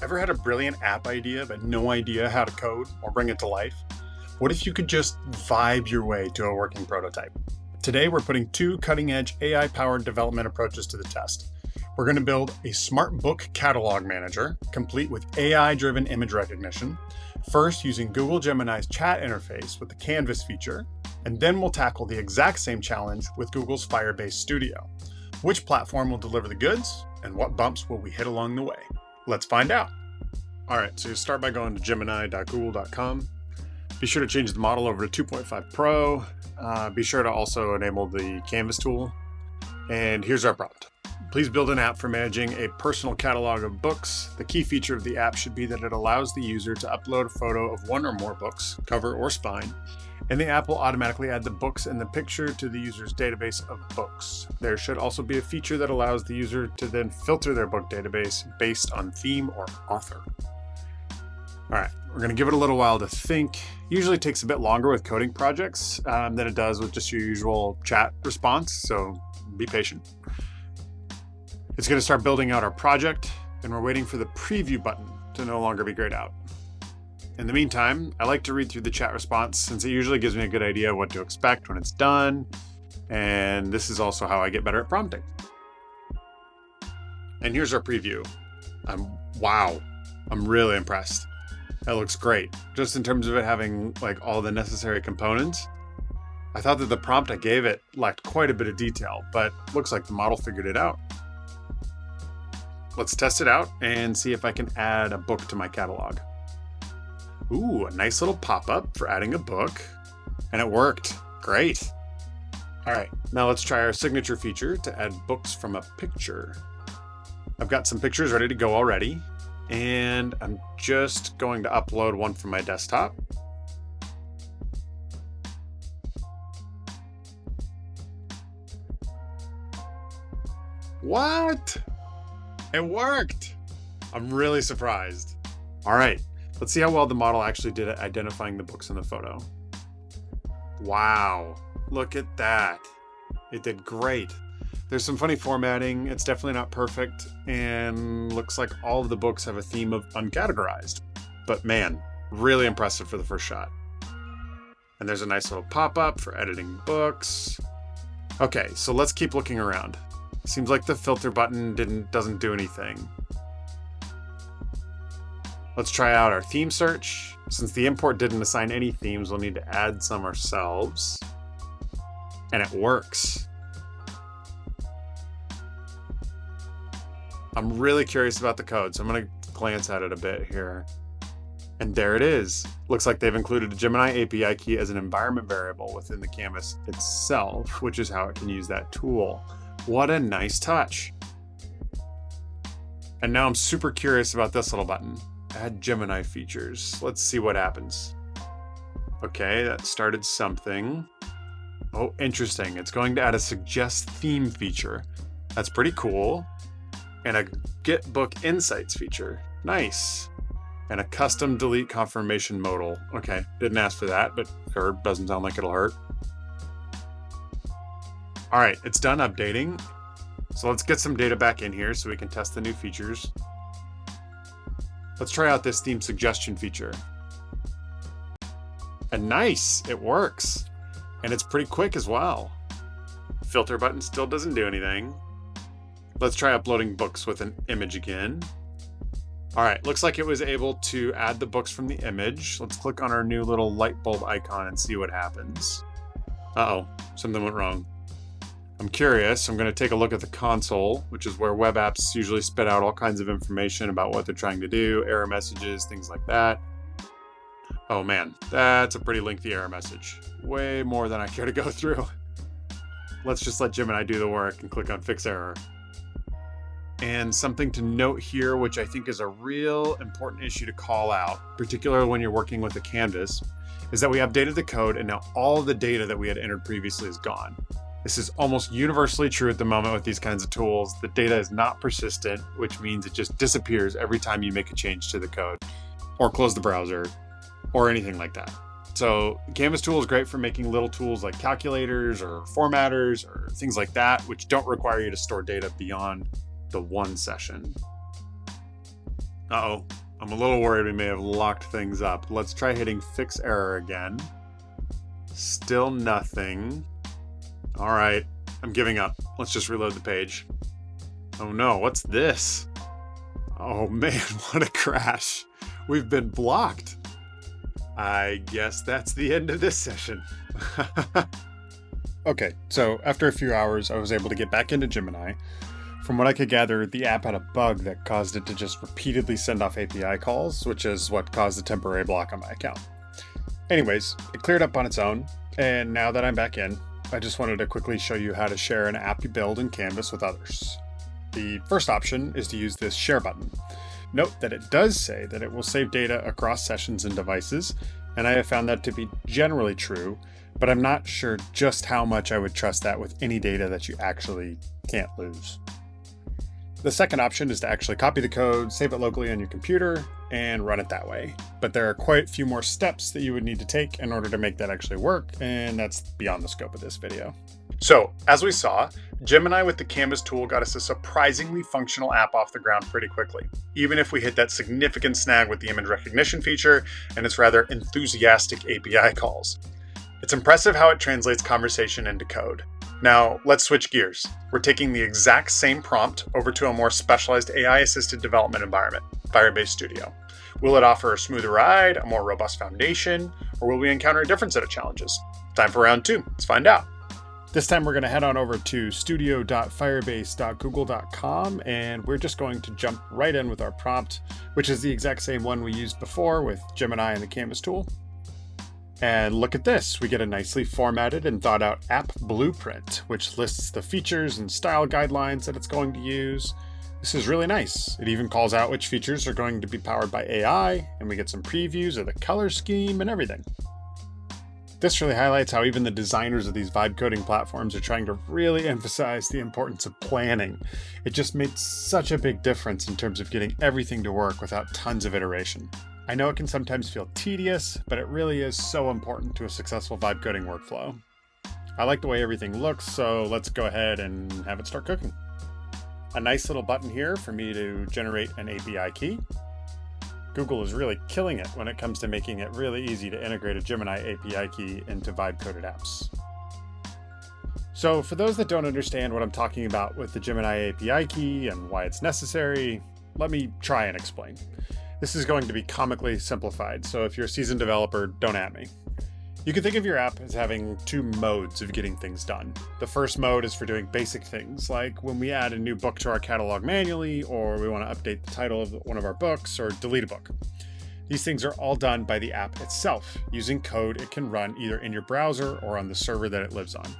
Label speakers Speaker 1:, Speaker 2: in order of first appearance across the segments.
Speaker 1: Ever had a brilliant app idea but no idea how to code or bring it to life? What if you could just vibe your way to a working prototype? Today, we're putting two cutting-edge AI-powered development approaches to the test. We're going to build a smart book catalog manager, complete with AI-driven image recognition, first using Google Gemini's chat interface with the Canvas feature, and then we'll tackle the exact same challenge with Google's Firebase Studio. Which platform will deliver the goods, and what bumps will we hit along the way? Let's find out. All right, so you start by going to gemini.google.com. Be sure to change the model over to 2.5 Pro. Be sure to also enable the Canvas tool. And here's our prompt. Please build an app for managing a personal catalog of books. The key feature of the app should be that it allows the user to upload a photo of one or more books, cover or spine, and the app will automatically add the books and the picture to the user's database of books. There should also be a feature that allows the user to then filter their book database based on theme or author. All right, we're going to give it a little while to think. Usually takes a bit longer with coding projects than it does with just your usual chat response, so be patient. It's going to start building out our project, and we're waiting for the preview button to no longer be grayed out. In the meantime, I like to read through the chat response since it usually gives me a good idea of what to expect when it's done, and this is also how I get better at prompting. And here's our preview. Wow, I'm really impressed. That looks great. Just in terms of it having like all the necessary components. I thought that the prompt I gave it lacked quite a bit of detail, but looks like the model figured it out. Let's test it out and see if I can add a book to my catalog. Ooh, a nice little pop-up for adding a book. And it worked. Great. All right, now let's try our signature feature to add books from a picture. I've got some pictures ready to go already, and I'm just going to upload one from my desktop. What? It worked! I'm really surprised. All right, let's see how well the model actually did at identifying the books in the photo. Wow, look at that. It did great. There's some funny formatting. It's definitely not perfect, and looks like all of the books have a theme of uncategorized. But man, really impressive for the first shot. And there's a nice little pop-up for editing books. Okay, so let's keep looking around. Seems like the filter button doesn't do anything. Let's try out our theme search. Since the import didn't assign any themes, we'll need to add some ourselves. And it works. I'm really curious about the code, so I'm going to glance at it a bit here. And there it is. Looks like they've included a Gemini API key as an environment variable within the canvas itself, which is how it can use that tool. What a nice touch. And now I'm super curious about this little button. Add Gemini features. Let's see what happens. Okay, that started something. Oh, interesting. It's going to add a suggest theme feature. That's pretty cool. And a get book insights feature. Nice. And a custom delete confirmation modal. Okay, didn't ask for that, but sure, doesn't sound like it'll hurt. All right, it's done updating. So let's get some data back in here so we can test the new features. Let's try out this theme suggestion feature. And nice, it works. And it's pretty quick as well. Filter button still doesn't do anything. Let's try uploading books with an image again. All right, looks like it was able to add the books from the image. Let's click on our new little light bulb icon and see what happens. Uh-oh, something went wrong. I'm curious. I'm going to take a look at the console, which is where web apps usually spit out all kinds of information about what they're trying to do, error messages, things like that. Oh man, that's a pretty lengthy error message. Way more than I care to go through. Let's just let Gemini do the work and click on fix error. And something to note here, which I think is a real important issue to call out, particularly when you're working with a canvas, is that we updated the code and now all the data that we had entered previously is gone. This is almost universally true at the moment with these kinds of tools. The data is not persistent, which means it just disappears every time you make a change to the code or close the browser or anything like that. So the Canvas tool is great for making little tools like calculators or formatters or things like that, which don't require you to store data beyond the one session. Uh-oh, I'm a little worried we may have locked things up. Let's try hitting fix error again. Still nothing. All right, I'm giving up. Let's just reload the page. Oh no, what's this? Oh man, what a crash. We've been blocked. I guess that's the end of this session. Okay, so after a few hours, I was able to get back into Gemini. From what I could gather, the app had a bug that caused it to just repeatedly send off API calls, which is what caused a temporary block on my account. Anyways, it cleared up on its own, and now that I'm back in, I just wanted to quickly show you how to share an app you build in Canvas with others. The first option is to use this share button. Note that it does say that it will save data across sessions and devices, and I have found that to be generally true, but I'm not sure just how much I would trust that with any data that you actually can't lose. The second option is to actually copy the code, save it locally on your computer, and run it that way. But there are quite a few more steps that you would need to take in order to make that actually work, and that's beyond the scope of this video. So, as we saw, Gemini with the Canvas tool got us a surprisingly functional app off the ground pretty quickly, even if we hit that significant snag with the image recognition feature and its rather enthusiastic API calls. It's impressive how it translates conversation into code. Now, let's switch gears. We're taking the exact same prompt over to a more specialized AI-assisted development environment, Firebase Studio. Will it offer a smoother ride, a more robust foundation, or will we encounter a different set of challenges? Time for round 2. Let's find out. This time we're going to head on over to studio.firebase.google.com, and we're just going to jump right in with our prompt, which is the exact same one we used before with Gemini and the Canvas tool. And look at this, we get a nicely formatted and thought out app blueprint, which lists the features and style guidelines that it's going to use. This is really nice. It even calls out which features are going to be powered by AI, and we get some previews of the color scheme and everything. This really highlights how even the designers of these vibe coding platforms are trying to really emphasize the importance of planning. It just made such a big difference in terms of getting everything to work without tons of iteration. I know it can sometimes feel tedious, but it really is so important to a successful vibe coding workflow. I like the way everything looks, so let's go ahead and have it start cooking. A nice little button here for me to generate an API key. Google is really killing it when it comes to making it really easy to integrate a Gemini API key into vibe-coded apps. So for those that don't understand what I'm talking about with the Gemini API key and why it's necessary, let me try and explain. This is going to be comically simplified, so if you're a seasoned developer, don't at me. You can think of your app as having 2 modes of getting things done. The first mode is for doing basic things, like when we add a new book to our catalog manually, or we want to update the title of one of our books, or delete a book. These things are all done by the app itself, using code it can run either in your browser or on the server that it lives on.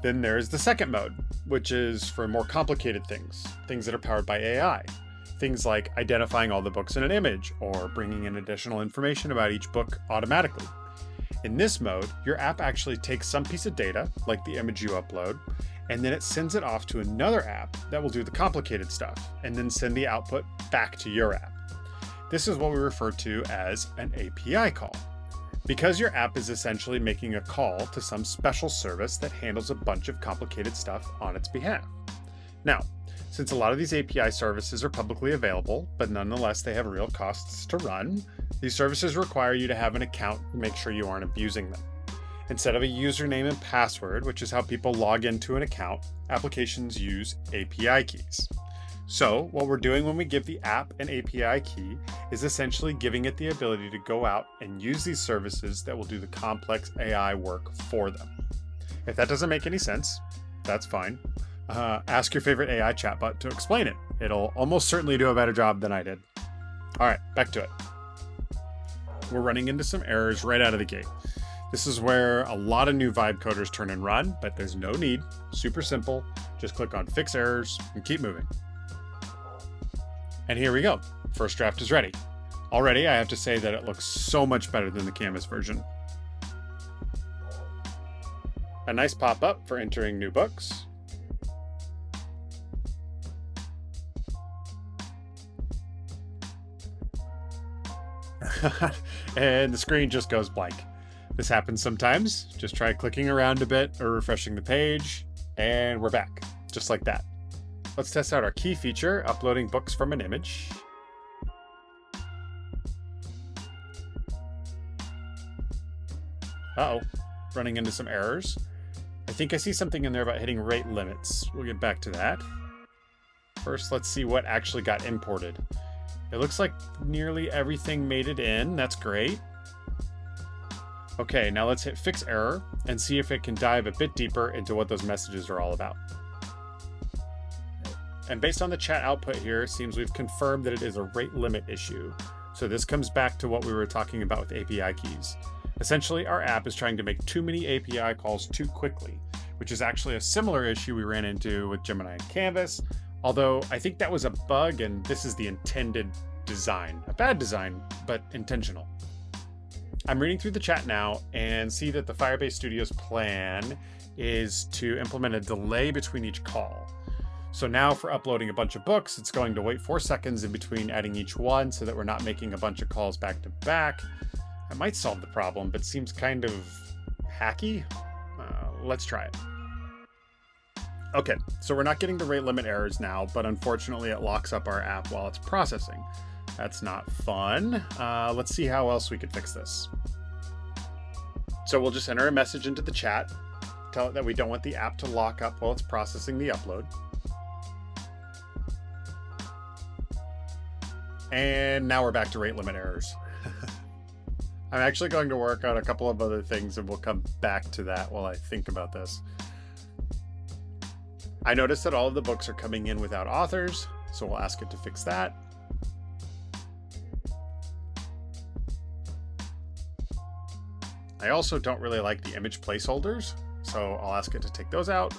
Speaker 1: Then there is the second mode, which is for more complicated things that are powered by AI. Things like identifying all the books in an image, or bringing in additional information about each book automatically. In this mode, your app actually takes some piece of data, like the image you upload, and then it sends it off to another app that will do the complicated stuff, and then send the output back to your app. This is what we refer to as an API call, because your app is essentially making a call to some special service that handles a bunch of complicated stuff on its behalf. Now, since a lot of these API services are publicly available, but nonetheless they have real costs to run, these services require you to have an account to make sure you aren't abusing them. Instead of a username and password, which is how people log into an account, applications use API keys. So what we're doing when we give the app an API key is essentially giving it the ability to go out and use these services that will do the complex AI work for them. If that doesn't make any sense, that's fine. Ask your favorite AI chatbot to explain it. It'll almost certainly do a better job than I did. All right, back to it. We're running into some errors right out of the gate. This is where a lot of new vibe coders turn and run, but there's no need. Super simple. Just click on Fix Errors and keep moving. And here we go. First draft is ready. Already, I have to say that it looks so much better than the Canvas version. A nice pop-up for entering new books. And the screen just goes blank. This happens sometimes. Just try clicking around a bit or refreshing the page, and we're back, just like that. Let's test out our key feature, uploading books from an image. Uh-oh, running into some errors. I think I see something in there about hitting rate limits. We'll get back to that. First, let's see what actually got imported. It looks like nearly everything made it in. That's great. Okay, now let's hit fix error and see if it can dive a bit deeper into what those messages are all about. And based on the chat output here, it seems we've confirmed that it is a rate limit issue. So this comes back to what we were talking about with API keys. Essentially, our app is trying to make too many API calls too quickly, which is actually a similar issue we ran into with Gemini and Canvas, although I think that was a bug and this is the intended design. A bad design, but intentional. I'm reading through the chat now and see that the Firebase Studio's plan is to implement a delay between each call. So now for uploading a bunch of books, it's going to wait 4 seconds in between adding each one so that we're not making a bunch of calls back to back. That might solve the problem, but seems kind of hacky. Let's try it. Okay, so we're not getting the rate limit errors now, but unfortunately it locks up our app while it's processing. That's not fun. Let's see how else we could fix this. So we'll just enter a message into the chat, tell it that we don't want the app to lock up while it's processing the upload. And now we're back to rate limit errors. I'm actually going to work on a couple of other things and we'll come back to that while I think about this. I noticed that all of the books are coming in without authors, so we'll ask it to fix that. I also don't really like the image placeholders, so I'll ask it to take those out.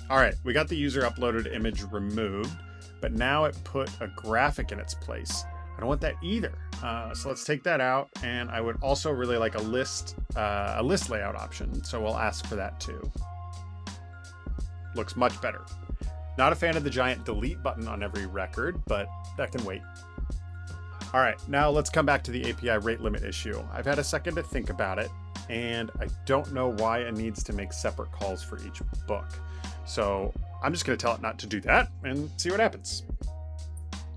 Speaker 1: All right, we got the user uploaded image removed, but now it put a graphic in its place. I don't want that either. So let's take that out. And I would also really like a list layout option. So we'll ask for that too. Looks much better. Not a fan of the giant delete button on every record, but that can wait. All right, now let's come back to the API rate limit issue. I've had a second to think about it, and I don't know why it needs to make separate calls for each book. So I'm just gonna tell it not to do that and see what happens.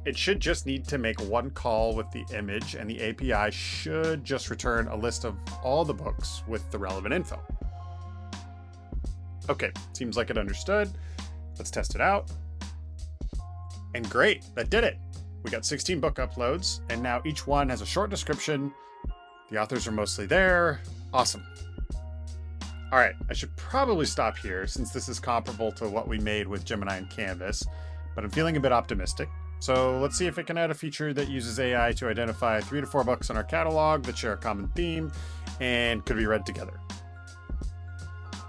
Speaker 1: It should just need to make one call with the image, and the API should just return a list of all the books with the relevant info. Okay, seems like it understood. Let's test it out. And great, that did it. We got 16 book uploads, and now each one has a short description. The authors are mostly there. Awesome. All right, I should probably stop here since this is comparable to what we made with Gemini and Canvas, but I'm feeling a bit optimistic. So let's see if it can add a feature that uses AI to identify 3 to 4 books in our catalog that share a common theme and could be read together.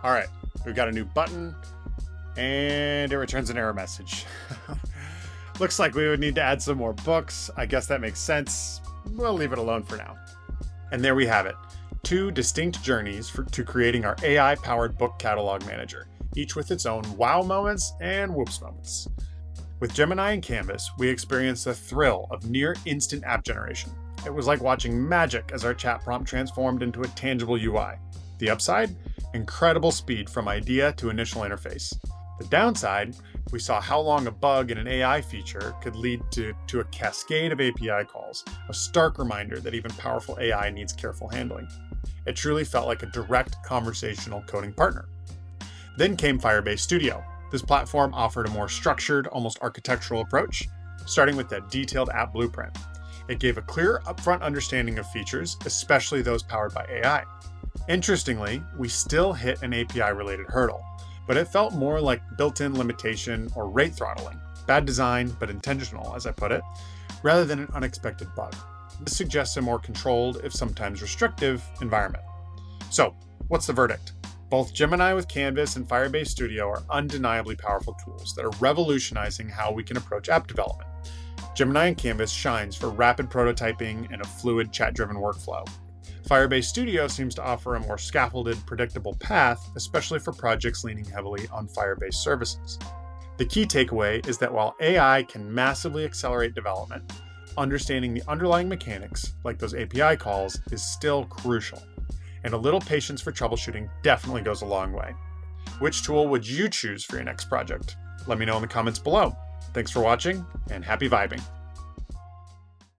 Speaker 1: All right, we've got a new button and it returns an error message. Looks like we would need to add some more books. I guess that makes sense. We'll leave it alone for now. And there we have it. 2 distinct journeys to creating our AI-powered book catalog manager, each with its own wow moments and whoops moments. With Gemini and Canvas, we experienced the thrill of near-instant app generation. It was like watching magic as our chat prompt transformed into a tangible UI. The upside? Incredible speed from idea to initial interface. The downside? We saw how long a bug in an AI feature could lead to a cascade of API calls, a stark reminder that even powerful AI needs careful handling. It truly felt like a direct conversational coding partner. Then came Firebase Studio. This platform offered a more structured, almost architectural approach, starting with that detailed app blueprint. It gave a clear upfront understanding of features, especially those powered by AI. Interestingly, we still hit an API-related hurdle, but it felt more like built-in limitation or rate throttling. Bad design, but intentional, as I put it, rather than an unexpected bug. This suggests a more controlled, if sometimes restrictive, environment. So, what's the verdict? Both Gemini with Canvas and Firebase Studio are undeniably powerful tools that are revolutionizing how we can approach app development. Gemini and Canvas shines for rapid prototyping and a fluid chat-driven workflow. Firebase Studio seems to offer a more scaffolded, predictable path, especially for projects leaning heavily on Firebase services. The key takeaway is that while AI can massively accelerate development, understanding the underlying mechanics, like those API calls, is still crucial. And a little patience for troubleshooting definitely goes a long way. Which tool would you choose for your next project? Let me know in the comments below. Thanks for watching, and happy vibing.